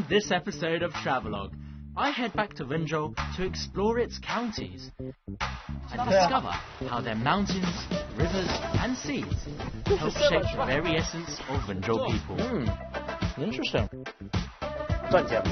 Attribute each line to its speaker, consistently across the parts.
Speaker 1: On this episode of Travelogue, I head back to Wenzhou to explore its counties and discover how their mountains, rivers and seas help shape the very essence of Wenzhou people.
Speaker 2: Interesting. 赚钱吗？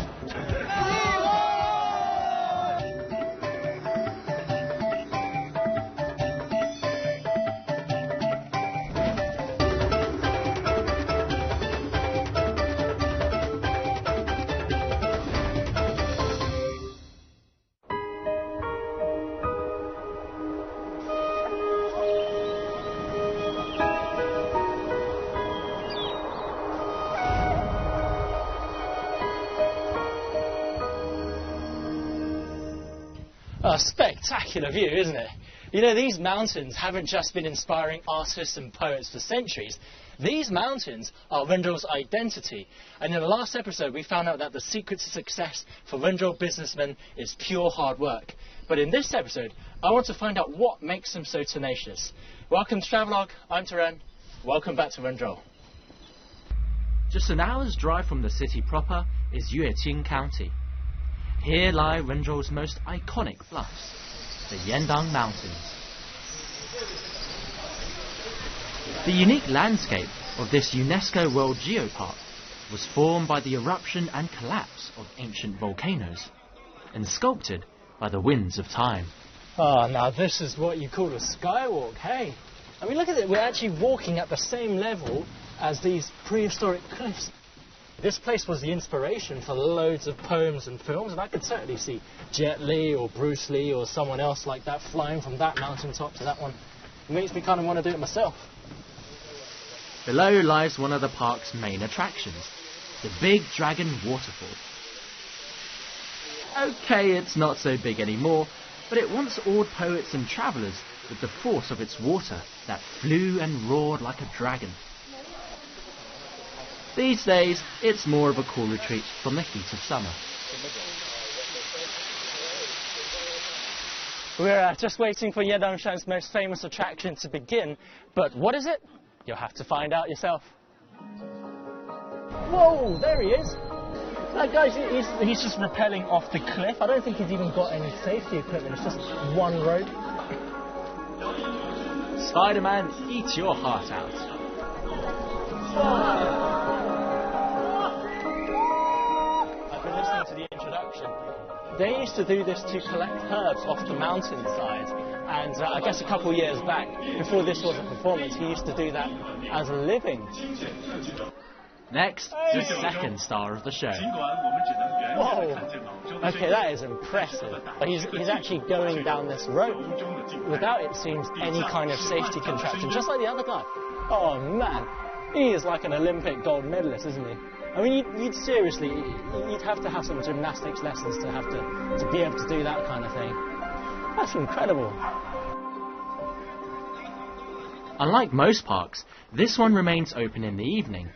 Speaker 2: A spectacular view, isn't it? You know, these mountains haven't just been inspiring artists and poets for centuries. These mountains are Wenzhou's identity. And in the last episode, we found out that the secret to success for Wenzhou businessmen is pure hard work. But in this episode, I want to find out what makes them so tenacious. Welcome to Travelogue. I'm Teren. Welcome back to Wenzhou.
Speaker 1: Just an hour's drive from the city proper is Yueqing County. Here lie Wenzhou's most iconic bluffs, the Yandang Mountains. The unique landscape of this UNESCO World Geopark was formed by the eruption and collapse of ancient volcanoes and sculpted by the winds of time.
Speaker 2: Oh, now this is what you call a skywalk, hey? I mean, look at it, we're actually walking at the same level as these prehistoric cliffs. This place was the inspiration for loads of poems and films, and I could certainly see Jet Li or Bruce Lee or someone else like that flying from that mountaintop to that one. It makes me kind of want to do it myself.
Speaker 1: Below lies one of the park's main attractions, the Big Dragon Waterfall. Okay, it's not so big anymore, but it once awed poets and travellers with the force of its water that flew and roared like a dragon. These days, it's more of a cool retreat from the heat of summer.
Speaker 2: We're just waiting for Yedangshan's most famous attraction to begin, but what is it? You'll have to find out yourself. Whoa, there he is! That guy's he's just rappelling off the cliff. I don't think he's even got any safety equipment, it's just one rope.
Speaker 1: Spider-Man, eat your heart out.
Speaker 2: To the introduction. They used to do this to collect herbs off the mountainside, and I guess a couple years back, before this was a performance, he used to do that as a living.
Speaker 1: Next, the second star of the show.
Speaker 2: Whoa! Okay, that is impressive. But he's actually going down this rope without, it seems, any kind of safety contraption, just like the other guy. Oh man, he is like an Olympic gold medalist, isn't he? I mean, you'd have to have some gymnastics lessons to be able to do that kind of thing. That's incredible.
Speaker 1: Unlike most parks, this one remains open in the evening,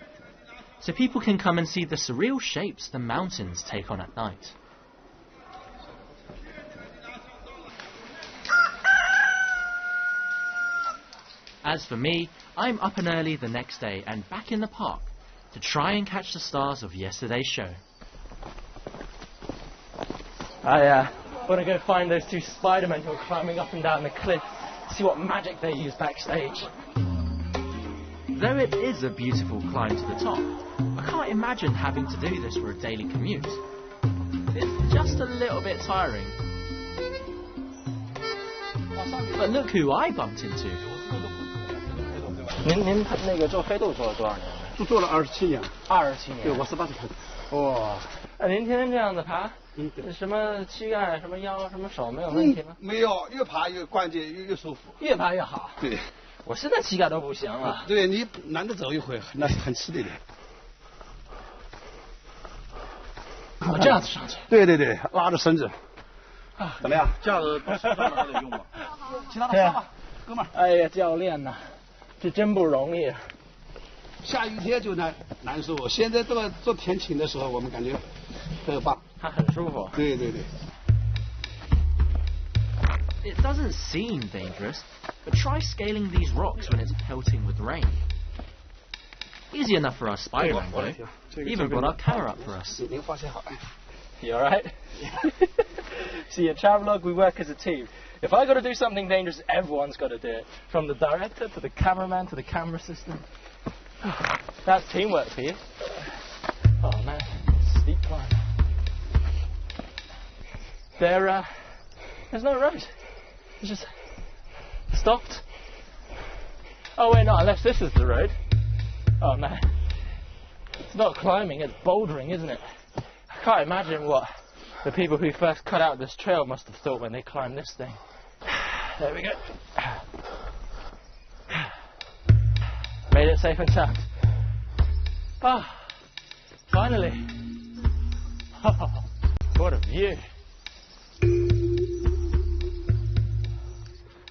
Speaker 1: so people can come and see the surreal shapes the mountains take on at night. As for me, I'm up and early the next day and back in the park to try and catch the stars of yesterday's show.
Speaker 2: I want to go find those two Spider-Men who are climbing up and down the cliff, see what magic they use backstage.
Speaker 1: Though it is a beautiful climb to the top, I can't imagine having to do this for a daily commute. It's just a little bit tiring. But look who I bumped into.
Speaker 2: 您那个做飞度做了多少年？
Speaker 3: 做了27年。
Speaker 2: 27年。
Speaker 3: 对，我18岁开始。
Speaker 2: 哇！您天天这样子爬，什么膝盖、什么腰、什么手没有问题吗？
Speaker 3: 没有，越爬越关节越舒服。
Speaker 2: 越爬越好。
Speaker 3: 对。
Speaker 2: 我现在膝盖都不行了。
Speaker 3: 对，你难得走一回，那是很吃力的。
Speaker 2: 我这样子上去。
Speaker 3: 对对对，拉着绳子。啊，怎么样？
Speaker 4: 这样子专门还得用吗？
Speaker 3: 其他的上吧，哥们儿。
Speaker 2: 哎呀，教练呐，这真不容易。
Speaker 3: 下雨天就难受，现在这个做天晴的时候，我们感觉特棒，
Speaker 2: 它很舒服。
Speaker 3: 对对对。
Speaker 1: It doesn't seem dangerous, but try scaling these rocks when it's pelting with rain. Easy enough for our Spider-Man though. Even brought our camera up for us.
Speaker 2: You alright? See, at Travelog, we work as a team. If I got to do something dangerous, everyone's got to do it. From the director to the cameraman to the camera system. That's teamwork for you. Oh man, steep climb. There's no road. It's just stopped. Oh wait, no, unless this is the road. Oh man. It's not climbing, it's bouldering, isn't it? I can't imagine what the people who first cut out this trail must have thought when they climbed this thing. There we go. Made it safe and sound. Ah, finally. Oh, what a view.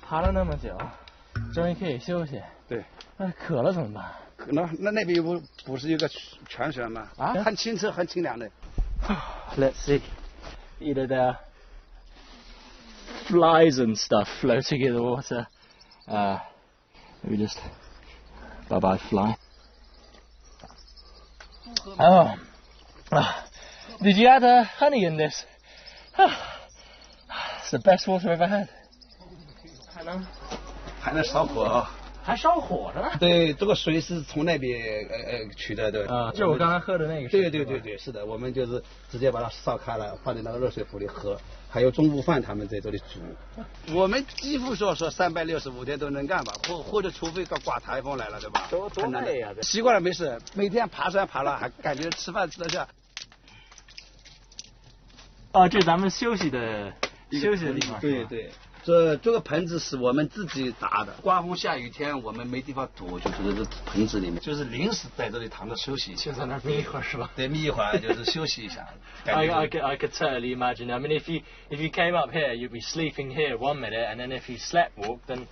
Speaker 2: 爬了那么久，终于可以休息。
Speaker 3: 对。
Speaker 2: 那渴了怎么办？
Speaker 3: 那边不是有个泉水吗？啊，很清澈，很清凉的。
Speaker 2: Let's see. Either there are flies and stuff floating in the water. Maybe just bye-bye fly. Oh. Did you add honey in this? It's the best water I've ever had.
Speaker 3: 还能烧火啊！
Speaker 2: 还烧火呢？
Speaker 3: 对，这个水是从那边取的，对。
Speaker 2: 就是我刚才喝的那个水。
Speaker 3: 对，是的，我们就是直接把它烧开了，放在那个热水壶里喝。还有中午饭他们在这里煮。我们几乎说365天都能干吧，或者除非刮台风来了，对吧？
Speaker 2: 多累呀！
Speaker 3: 习惯了没事，每天爬山爬了，还感觉吃饭吃得下。
Speaker 2: 哦，这是咱们休息的地方。
Speaker 3: 对。这个盆子是我们自己搭的。刮风下雨天我们没地方躲，就住在这盆子里面，就是临时在这里躺着休息，
Speaker 2: 就在那眯一会儿是吧？
Speaker 3: 对，眯一会儿就是休息一下。
Speaker 2: I could totally imagine. I mean, if you came up here, you'd be sleeping here 1 minute, and then if you slept walk, then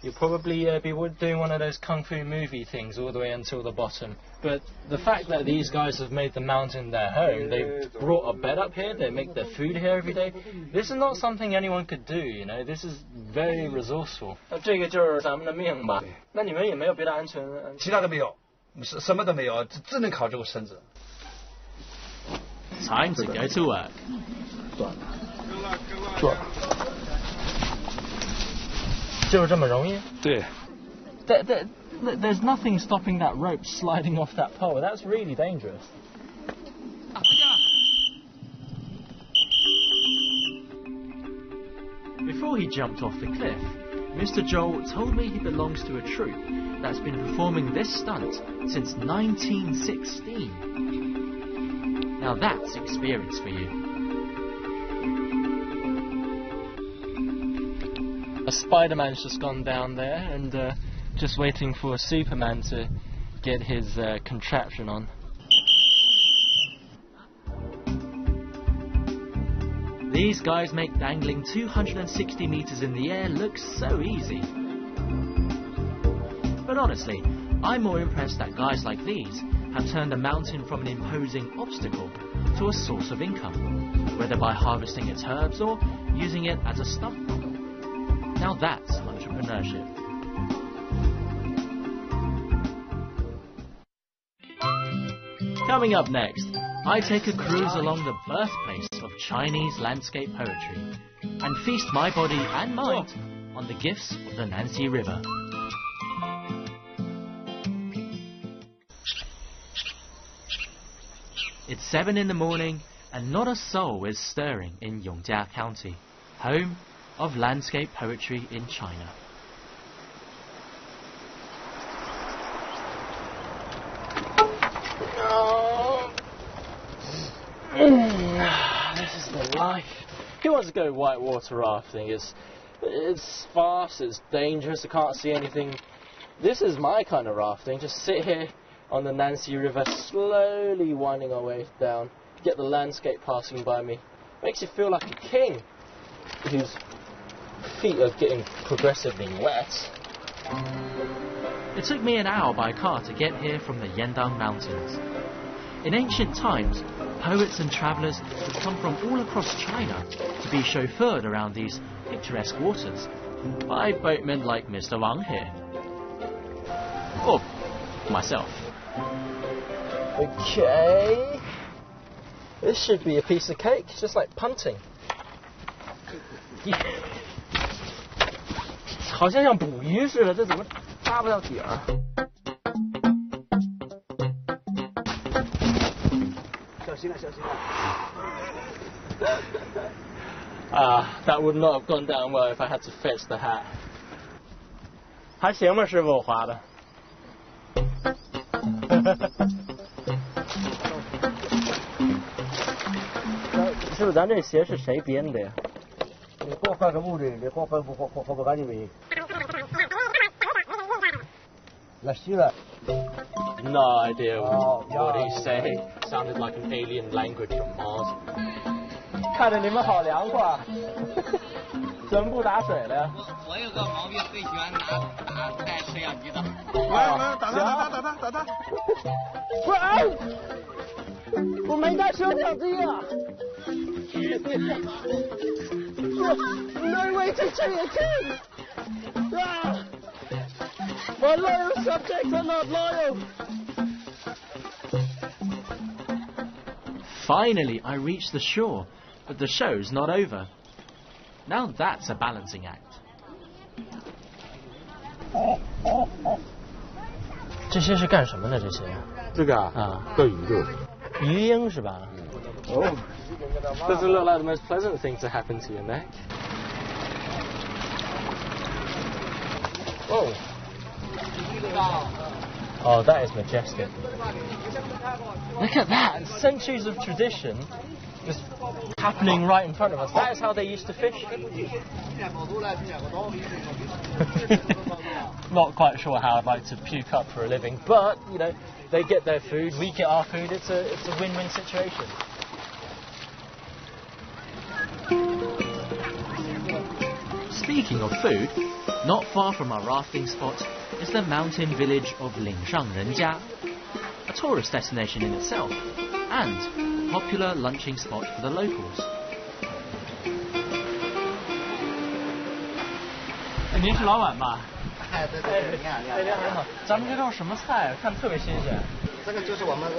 Speaker 2: you'll probably be doing one of those kung fu movie things all the way until the bottom. But the fact that these guys have made the mountain their home, they brought a bed up here, they make their food here every day. This is not something anyone could do, you know. This is very resourceful. 这个就是咱们的命吧？那你们也没有别的安全？
Speaker 3: 其他的没有，什么都没有，只能靠这个绳子。
Speaker 1: Time to go to work.
Speaker 2: 转。就是这么容易？
Speaker 3: 对。
Speaker 2: There's nothing stopping that rope sliding off that pole. That's really dangerous.
Speaker 1: Before he jumped off the cliff, Mr. Joel told me he belongs to a troupe that's been performing this stunt since 1916. Now that's experience for you.
Speaker 2: A Spider-Man's just gone down there and just waiting for Superman to get his contraption on.
Speaker 1: These guys make dangling 260 meters in the air look so easy. But honestly, I'm more impressed that guys like these have turned a mountain from an imposing obstacle to a source of income, whether by harvesting its herbs or using it as a stunt double. Now that's entrepreneurship. Coming up next, I take a cruise along the birthplace of Chinese landscape poetry and feast my body and mind on the gifts of the Nancy River. It's 7 in the morning and not a soul is stirring in Yongjia County, home of landscape poetry in China.
Speaker 2: This is the life. Who wants to go whitewater rafting? It's fast, it's dangerous, I can't see anything. This is my kind of rafting. Just sit here on the Nancy River, slowly winding our way down, get the landscape passing by me. Makes you feel like a king whose feet are getting progressively wet.
Speaker 1: It took me an hour by car to get here from the Yendang Mountains. In ancient times, poets and travellers had come from all across China to be chauffeured around these picturesque waters by boatmen like Mr. Wang here. Or myself.
Speaker 2: Okay. This should be a piece of cake, just like punting. 好像捕鱼似的，这怎么扎不到底儿？
Speaker 3: 小心了，小心了。
Speaker 2: That would not have gone down well if I had to fetch the hat. 还行吧，师傅，我划的。师傅，咱这鞋是谁编的呀？
Speaker 4: 你给我换个木的，你给我换不干净没？那虚了。
Speaker 2: No idea what he's saying. Sounded like an alien language from Mars. 看着你们好凉快，怎么不打水了呀？
Speaker 5: 我有个毛病，最喜欢拿带摄像机的。
Speaker 3: 来，打他！
Speaker 2: 不是，我没带摄像机啊。No way to cheat a king! My loyal subjects are not loyal. Finally, I reached the shore, but the show's not over. Now that's a balancing act. 这些是干什么的？这些？
Speaker 4: 这个啊，钓鱼的。
Speaker 2: 鱼鹰是吧？
Speaker 4: 哦。
Speaker 2: Doesn't look like the most pleasant thing to happen to your neck. Whoa. Oh, that is majestic. Look at that! Centuries of tradition just happening right in front of us. That is how they used to fish. Not quite sure how I'd like to puke up for a living, but, you know, they get their food, we get our food. It's a win-win situation. Speaking of food, not far from our rafting spot is the mountain village of Lingshang Renjia, a tourist destination in itself, and a popular lunching spot for the locals. 您是老板吧？
Speaker 5: 对，你好，
Speaker 2: 你好。咱们这都是什么菜？看特别新鲜。
Speaker 5: 这个就是我们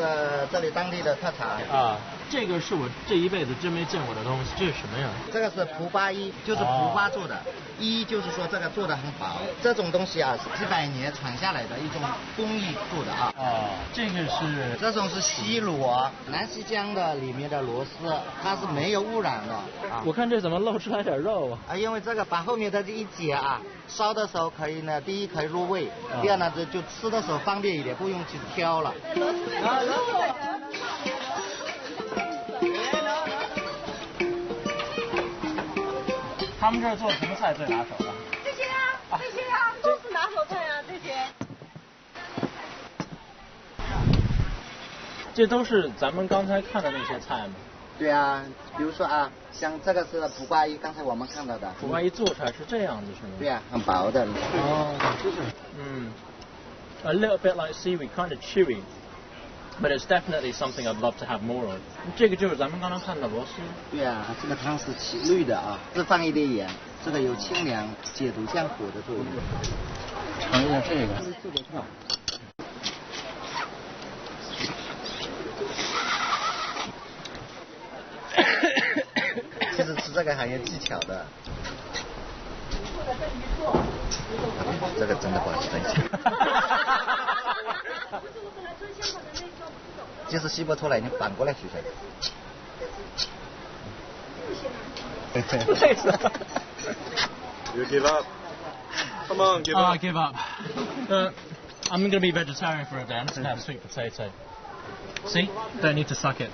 Speaker 5: 这里当地的特产
Speaker 2: 啊。这个是我这一辈子真没见过的东西，这是什么呀？
Speaker 5: 这个是蒲巴衣，就是蒲花做的，衣就是说这个做的很薄。这种东西啊，几百年传下来的一种工艺做的啊。
Speaker 2: 这个是？
Speaker 5: 这种是西螺，南溪江的里面的螺丝，它是没有污染的。
Speaker 2: 我看这怎么露出来点肉啊？
Speaker 5: 因为这个把后面的这一节啊，烧的时候可以呢，第一可以入味，第二呢就吃的时候方便一点，不用去挑了。
Speaker 2: 他们这儿做什么菜最拿手的？
Speaker 6: 这些啊，都是拿手菜啊，这些。
Speaker 2: 这都是咱们刚才看的那些菜吗？
Speaker 5: 对啊，比如说啊，像这个是蒲瓜衣，刚才我们看到的。
Speaker 2: 蒲瓜衣做出来是这样子是吗？
Speaker 5: 对啊，很薄的。
Speaker 2: A little bit like seaweed, kind of chewy. But it's definitely something I'd love to have more of. 这个就是咱们刚刚看的螺丝。
Speaker 5: 对啊，这个汤是绿的啊，是放一点盐，这个有清凉、解毒降火的作用。
Speaker 2: 尝一下这个。
Speaker 5: 其实吃这个很有技巧的。这个真的不好吃，就是吸不出来，你反过来吸出来。
Speaker 3: You give up? Come on, give up.
Speaker 2: I give up. I'm going to be vegetarian for a day. I'm just going to have sweet potato. See? Don't need to suck it.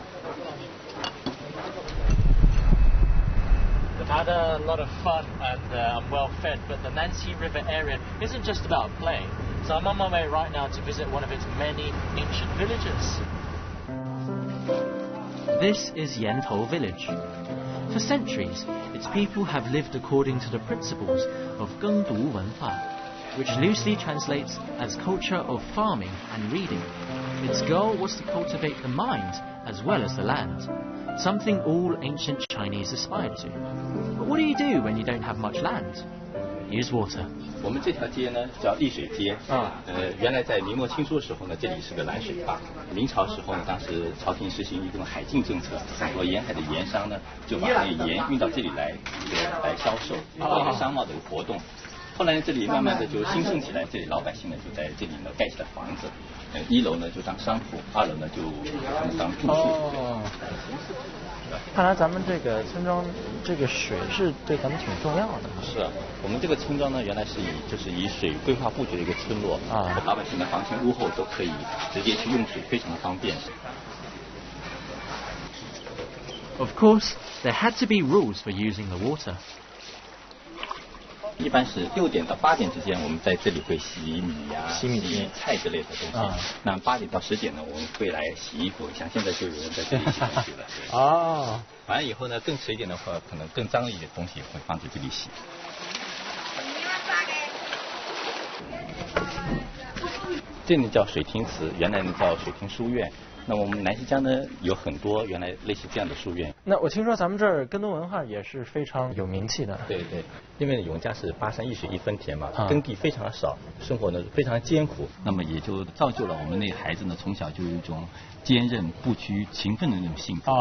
Speaker 2: I've had a lot of fun and I'm well fed, but the Nancy River area isn't just about playing. So I'm on my way right now to visit one of its many ancient villages. This is Yantou village. For centuries, its people have lived according to the principles of Gengdu Wenhua, which loosely translates as culture of farming and reading. Its goal was to cultivate the mind as well as the land, something all ancient Chinese aspired to. But what do you do when you don't have much land?
Speaker 1: use water.
Speaker 7: 我们这条街呢叫丽水街原来在明末清初的时候呢，这里是个拦水坝。明朝时候呢，当时朝廷实行一种海禁政策，很多沿海的盐商呢就把那盐运到这里来，来销售，做一个商贸的一个活动。后来这里慢慢的就兴盛起来，这里老百姓呢就在这里呢盖起了房子，1楼呢就当商铺，2楼呢就他们当住宿。
Speaker 2: 看来咱们这个村庄这个水是对咱们挺重要的。
Speaker 7: 是啊，我们这个村庄呢原来是以水规划布局的一个村落啊，老百姓的房前屋后都可以直接去用水，非常的方便。
Speaker 1: Of course, there had to be rules for using the water.
Speaker 7: 一般是6点到8点之间，我们在这里会洗米呀、洗菜之类的东西。那8点到10点呢，我们会来洗衣服，像现在就有人在这里洗东西了。
Speaker 2: 哦。
Speaker 7: 完了以后呢，更迟一点的话，可能更脏一点的东西会放在这里洗。这里叫水亭祠，原来呢叫水亭书院。那我们南溪江呢有很多原来类似这样的书院。
Speaker 2: 那我听说咱们这儿耕农文化也是非常有名气的。
Speaker 7: 对对，因为永嘉是8山一水1分田嘛，耕地非常的少，生活呢非常艰苦，那么也就造就了我们那孩子呢从小就有一种坚韧不屈、勤奋的那种性格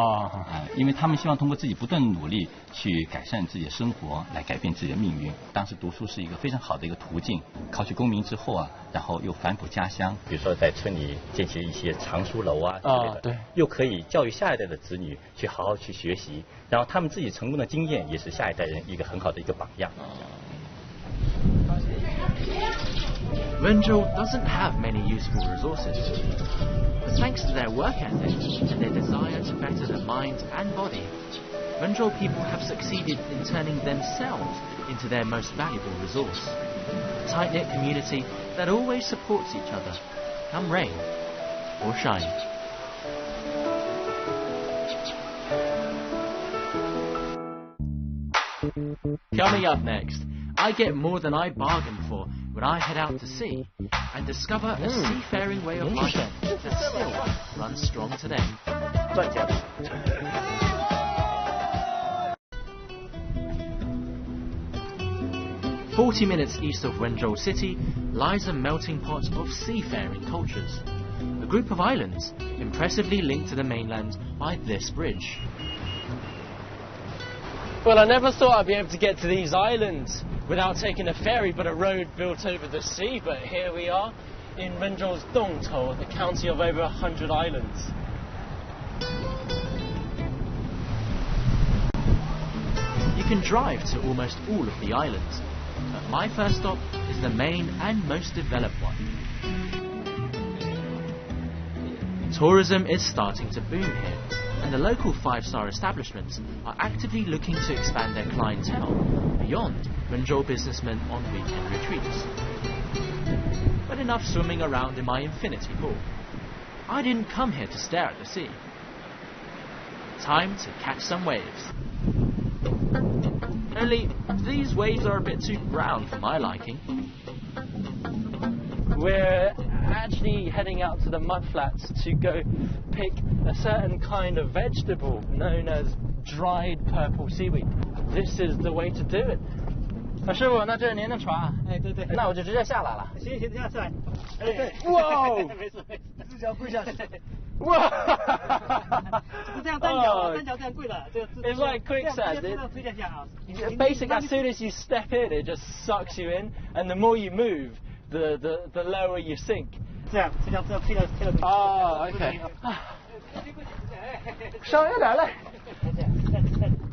Speaker 7: 因为他们希望通过自己不断的努力去改善自己的生活，来改变自己的命运。当时读书是一个非常好的一个途径，考取功名之后然后又返璞家乡，比如说在村里建起一些藏书楼之类的，
Speaker 2: 对，
Speaker 7: 又可以教育下一代的子女去好好去学习，然后他们自己成功的经验也是下一代人一个很好的一个榜样。
Speaker 1: Wenzhou doesn't have many useful resources, but thanks to their work ethic and their desire to better their mind and body, Wenzhou people have succeeded in turning themselves into their most valuable resource. A tight-knit community that always supports each other, come rain or shine. Coming up next, I get more than I bargained for when I head out to sea and discover a seafaring way of life that still runs strong today. 40 minutes east of Wenzhou City lies a melting pot of seafaring cultures. A group of islands impressively linked to the mainland by this bridge.
Speaker 2: Well, I never thought I'd be able to get to these islands without taking a ferry, but a road built over the sea. But here we are in Wenzhou's Dongtou, the county of over 100 islands.
Speaker 1: You can drive to almost all of the islands, but my first stop is the main and most developed one. Tourism is starting to boom here, and the local 5-star establishments are actively looking to expand their clientele beyond Wenzhou businessmen on weekend retreats. But enough swimming around in my infinity pool. I didn't come here to stare at the sea. Time to catch some waves. Only these waves are a bit too brown for my liking.
Speaker 2: We're actually heading out to the mudflats to go pick a certain kind of vegetable known as dried purple seaweed. This is the way to do it. 师傅，那这是您的船啊？
Speaker 8: 哎，对对。
Speaker 2: 那我就直接下来了。
Speaker 8: 行，这样下来。哎，对。
Speaker 2: 哇！
Speaker 8: 没事没事，只脚跪下去。
Speaker 2: 哇！
Speaker 8: 是这样单脚这样跪的，这个。
Speaker 2: It's like quicksand. Basically, as soon as you step in, it just sucks you in, and the more you move, the lower you sink.
Speaker 8: 这样推了。
Speaker 2: 哦 ，OK。稍微有点累。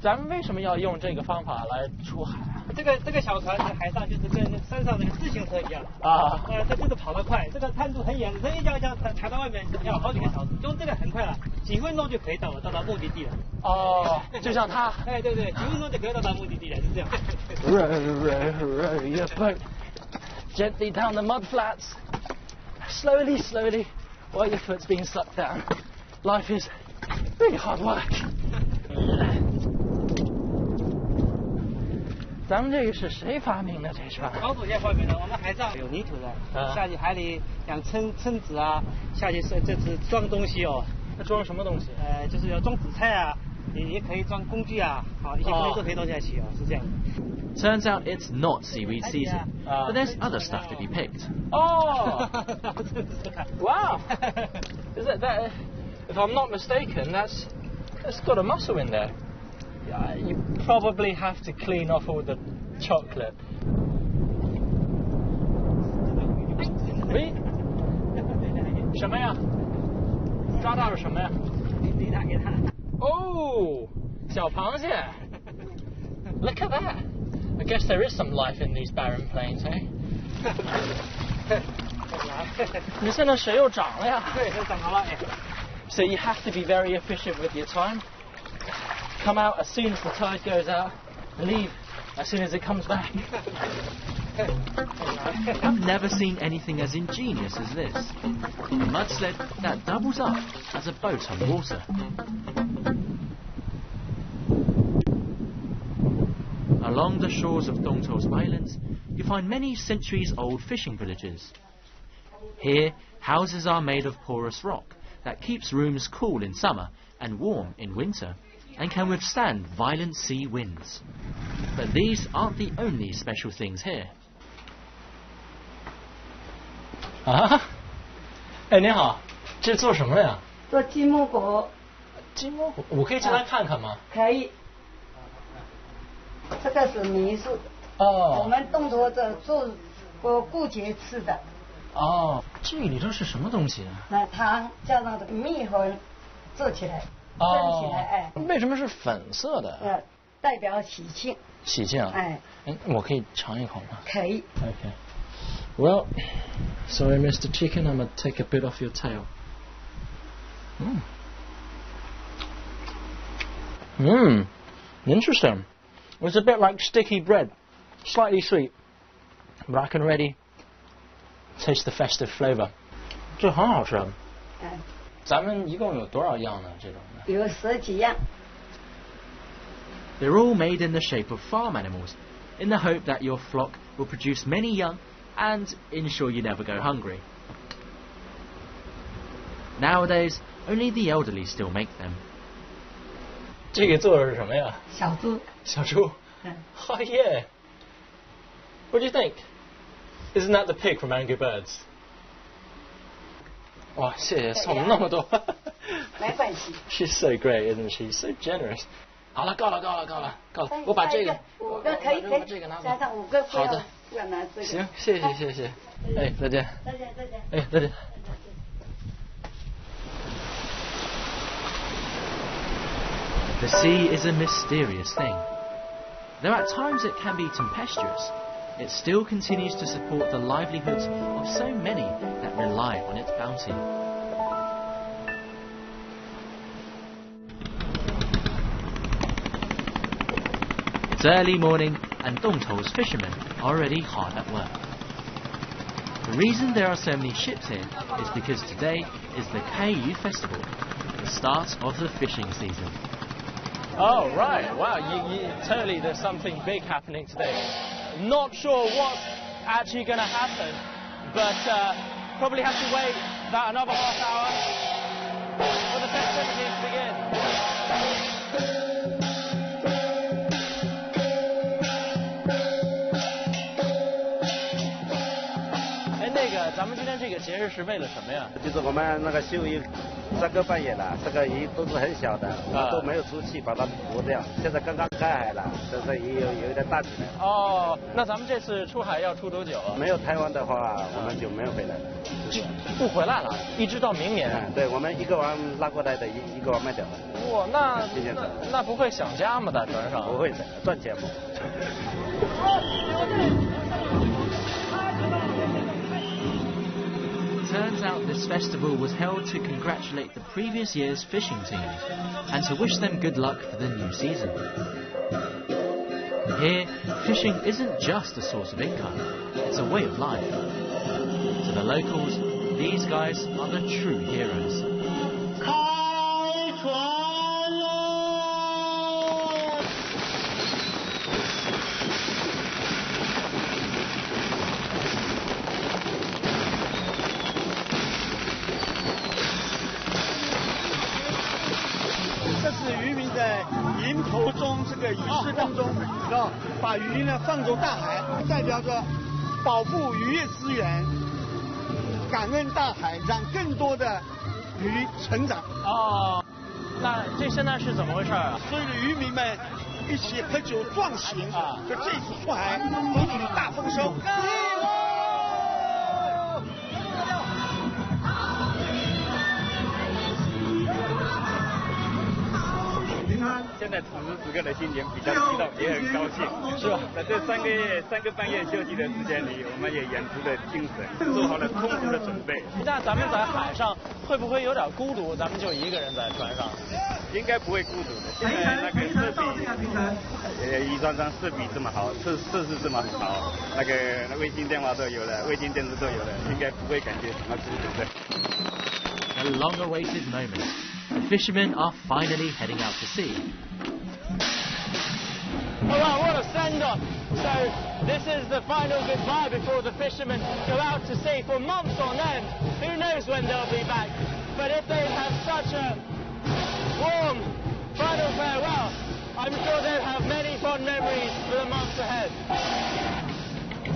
Speaker 2: 咱们为什么要用这个方法来出海啊？
Speaker 8: 这个小船在海上就是跟山上那个自行车一样它就是跑得快，这个滩度很远，人一脚踩到外面要好几个小时，用这个很快了，几分钟就可以到目的地了。
Speaker 2: 哦，就像它。
Speaker 8: 哎，对，几分钟就可以到目的地了，是这样。
Speaker 2: Row your boat gently down the mud flats, slowly, while your foot's being sucked down. Life is really hard work. 咱们这个是谁发明的这船？
Speaker 8: 老祖先发明的。我们海上有泥土的，下去海里养蛏子啊，下去这是装东西哦。
Speaker 2: 那装什么东西？
Speaker 8: 就是要装紫菜啊，也可以装工具啊，好，一些工具都可以装进来骑哦，是这样。
Speaker 1: Turns out it's not seaweed season, but there's other stuff to be picked.
Speaker 2: Oh! Wow! Is it that? If I'm not mistaken, that's got a mussel in there. You probably have to clean off all the chocolate. 喂，什么呀？抓到了什么呀？
Speaker 8: 给他。
Speaker 2: 哦，小螃蟹。Look at that. I guess there is some life in these barren plains, eh? 你现在水又涨了呀？
Speaker 8: 对，又涨了哎。
Speaker 2: So you have to be very efficient with your time. Come out as soon as the tide goes out, leave as soon as it comes back.
Speaker 1: I've never seen anything as ingenious as this. A mud sled that doubles up as a boat on water. Along the shores of Dongtos Islands, you find many centuries-old fishing villages. Here, houses are made of porous rock that keeps rooms cool in summer and warm in winter, and can withstand violent sea winds. But these aren't the only special things here.
Speaker 2: 啊？哎，你好，这是做什么呀？
Speaker 9: 做鸡木果。
Speaker 2: 鸡木果，我可以进来看看吗？
Speaker 9: 可以。这个是米树。
Speaker 2: 哦。
Speaker 9: 我们动作者做过节吃的。
Speaker 2: 哦，这里头是什么东西啊？
Speaker 9: 那糖加上这个蜜粉做起来，蒸起来，哎。
Speaker 2: 为什么是粉色的？
Speaker 9: 代表喜庆。
Speaker 2: 喜庆啊？
Speaker 9: 哎。
Speaker 2: 我可以尝一口吗？
Speaker 9: 可以。
Speaker 2: Okay. Well, sorry, Mr. Chicken, I'm gonna take a bit off your tail. Interesting. It's a bit like sticky bread, slightly sweet, but I can already taste the festive flavour. 这很好吃。咱们一共有多少样呢？这种的？
Speaker 9: 有10几样。
Speaker 1: They're all made in the shape of farm animals, in the hope that your flock will produce many young and ensure you never go hungry. Nowadays, only the elderly still make them.
Speaker 2: 这个做的是什么呀？
Speaker 9: 小猪。
Speaker 2: 小猪。Oh yeah. What do you think? Isn't that the pig from Angry Birds? 哇，谢谢送那么多。
Speaker 9: 没关系。
Speaker 2: She's so great, isn't she? So generous. 好了，够了。我把这个
Speaker 9: 5个可以，
Speaker 2: 把这个拿走。
Speaker 9: 加上5个。
Speaker 2: 好的。
Speaker 9: 不要拿这个。
Speaker 2: 行，谢谢。哎，再见。哎，再见。
Speaker 1: The sea is a mysterious thing. Though at times it can be tempestuous, it still continues to support the livelihoods of so many that rely on its bounty. It's early morning and Dongto's fishermen are already hard at work. The reason there are so many ships here is because today is the Kaiyu Festival, the start of the fishing season.
Speaker 2: Oh, right. Wow, you totally, there's something big happening today. Not sure what's actually going to happen, but probably have to wait about another half hour for the festivities to begin. 咱们今天这个节日是为了什么呀？
Speaker 3: 就是我们那个秀鱼3个半月了，这个鱼都是很小的，都没有出去把它捕掉。现在刚刚开海了，这鱼有点大起来。
Speaker 2: 哦，那咱们这次出海要出多久？
Speaker 3: 没有台湾的话，我们就没有回来了。
Speaker 2: 不回来了，一直到明年。
Speaker 3: 对，我们一个网拉过来的，一个网卖掉了。
Speaker 2: 哇，那不会想家吗？在船上？
Speaker 3: 不会的，赚钱嘛。
Speaker 1: Turns out this festival was held to congratulate the previous year's fishing teams and to wish them good luck for the new season. Here, fishing isn't just a source of income, it's a way of life. To the locals, these guys are the true heroes.
Speaker 9: 开船喽！
Speaker 8: 这是渔民的
Speaker 10: 中这个仪式当中，把鱼呢放入大海，代表着保护渔业资源，感恩大海，让更多的鱼成长。
Speaker 2: 哦，那这现在是怎么回事啊？
Speaker 10: 所有的渔民们一起喝酒壮行啊，说这次出海谋取大丰收。
Speaker 11: 现在此时此刻的心情比较激动，也很高兴，是吧？在这3个半月休息的时间里，我们也演出了精神，做好了充足的准备。
Speaker 2: 那咱们在海上会不会有点孤独？咱们就一个人在船上，
Speaker 11: 应该不会孤独的。现在那个设备，渔船上设备这么好，设施这么好，那个卫星电话都有了，卫星电视都有了，应该不会感觉什么孤独的。
Speaker 1: A long-awaited moment. The fishermen are finally heading out to sea.
Speaker 2: Oh wow, what a send-off! So this is the final goodbye before the fishermen go out to sea for months on end. Who knows when they'll be back? But if they have such a warm final farewell, I'm sure they'll have many fond memories for the months ahead.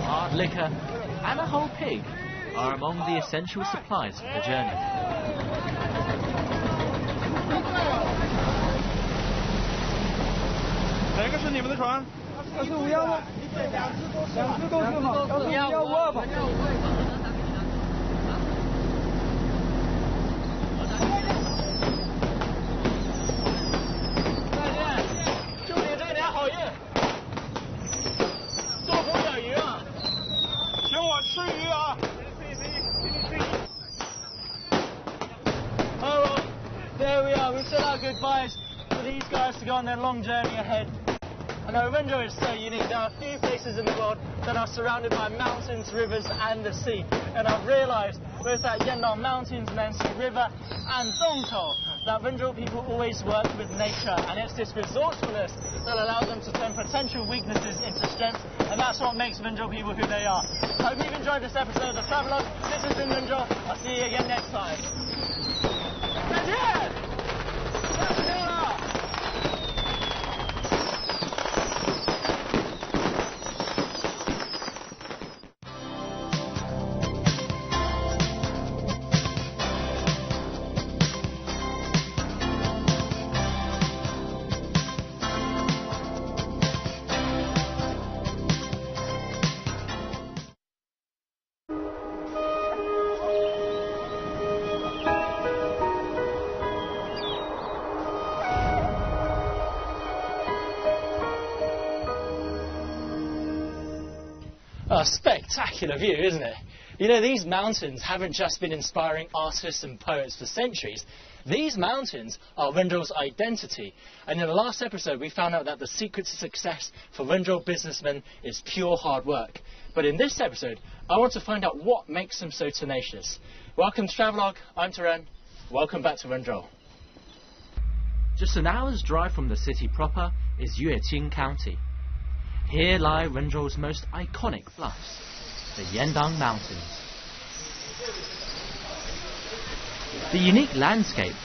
Speaker 1: Hard liquor and a whole pig are among the essential supplies for the journey.
Speaker 10: 哪个是你们的船？2515，2只都挺好，1552吧。
Speaker 2: 再见，祝你这年好运，多捕点鱼啊！
Speaker 10: 请我吃鱼啊！
Speaker 2: Oh well, there we are. We said our goodbyes to these guys to go on their long journey ahead. And Orenjo is so unique. There are few places in the world that are surrounded by mountains, rivers, and the sea. And I've realised both at Yendong Mountains, Nancy River, and Dongtou that Wenzhou people always work with nature, and it's this resourcefulness that allows them to turn potential weaknesses into strengths, and that's what makes Wenzhou people who they are. I hope you've enjoyed this episode of Travelogue. This has been Wenzhou. I'll see you again next time. 再见！再见了！ A spectacular view, isn't it? You know, these mountains haven't just been inspiring artists and poets for centuries. These mountains are Wenzhou's identity. And in the last episode, we found out that the secret to success for Wenzhou businessmen is pure hard work. But in this episode, I want to find out what makes them so tenacious. Welcome to Travelogue. I'm Teren. Welcome back to Wenzhou.
Speaker 1: Just an hour's drive from the city proper is Yueqing County. Here lie Wenzhou's most iconic bluffs, the Yendang Mountains. The unique landscape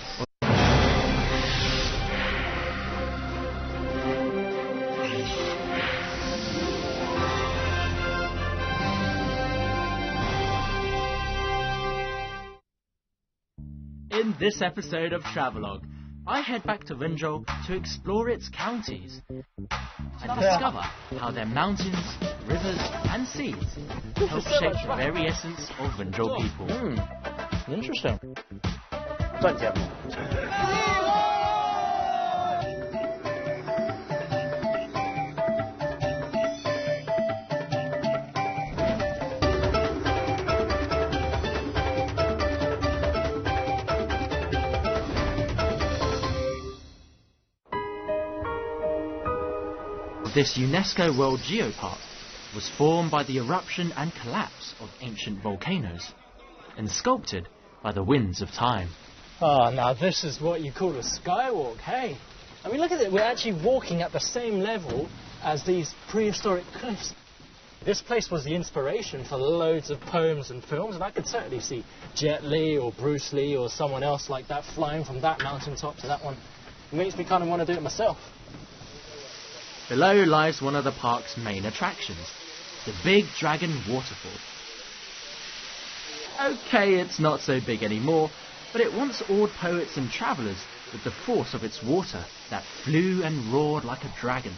Speaker 1: In this episode of Travelogue, I head back to Wenzhou to explore its counties and discover how their mountains, rivers and seas help shape the very essence of Wenzhou people.
Speaker 2: Interesting.
Speaker 11: 赚钱吗？
Speaker 1: This UNESCO World Geopark was formed by the eruption and collapse of ancient volcanoes and sculpted by the winds of time.
Speaker 2: Oh, now this is what you call a skywalk, hey? I mean, look at it, we're actually walking at the same level as these prehistoric cliffs. This place was the inspiration for loads of poems and films, and I could certainly see Jet Li or Bruce Lee or someone else like that flying from that mountaintop to that one. It makes me kind of want to do it myself.
Speaker 1: Below lies one of the park's main attractions, the Big Dragon Waterfall. Okay, it's not so big anymore, but it once awed poets and travellers with the force of its water that flew and roared like a dragon.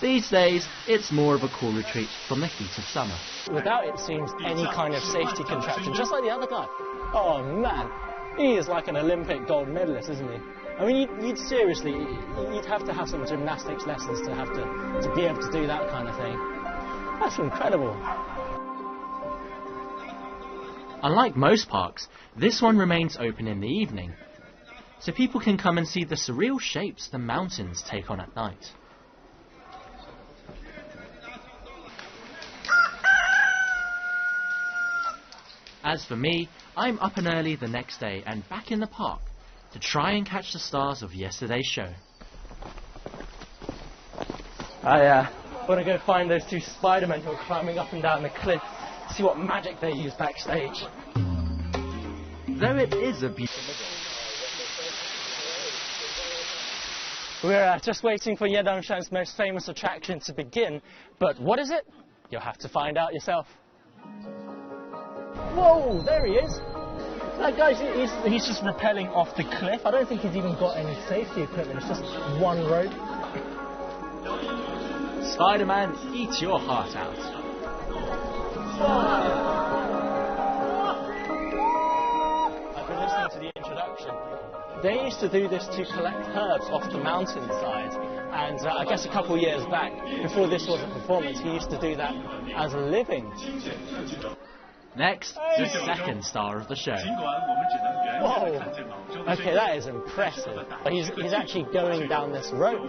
Speaker 1: These days, it's more of a cool retreat from the heat of summer.
Speaker 2: Without, it seems, any kind of safety contraption, just like the other guy. Oh man, he is like an Olympic gold medalist, isn't he? I mean, you'd seriously, you'd have to have some gymnastics lessons to be able to do that kind of thing. That's incredible.
Speaker 1: Unlike most parks, this one remains open in the evening, so people can come and see the surreal shapes the mountains take on at night. As for me, I'm up and early the next day and back in the park to try and catch the stars of yesterday's show.
Speaker 2: I want to go find those two Spider-Men who are climbing up and down the cliff, see what magic they use backstage.
Speaker 1: Though it is a beautiful...
Speaker 2: We're just waiting for Yedongshan's most famous attraction to begin, but what is it? You'll have to find out yourself. Whoa, there he is! That guy's he's just rappelling off the cliff. I don't think he's even got any safety equipment, it's just one rope.
Speaker 1: Spider-Man, eat your heart out.
Speaker 2: I've been listening to the introduction. They used to do this to collect herbs off the mountainside, and I guess a couple years back, before this was a performance, he used to do that as a living.
Speaker 1: Next, the second star of the show.
Speaker 2: Whoa! Okay, that is impressive. He's actually going down this rope.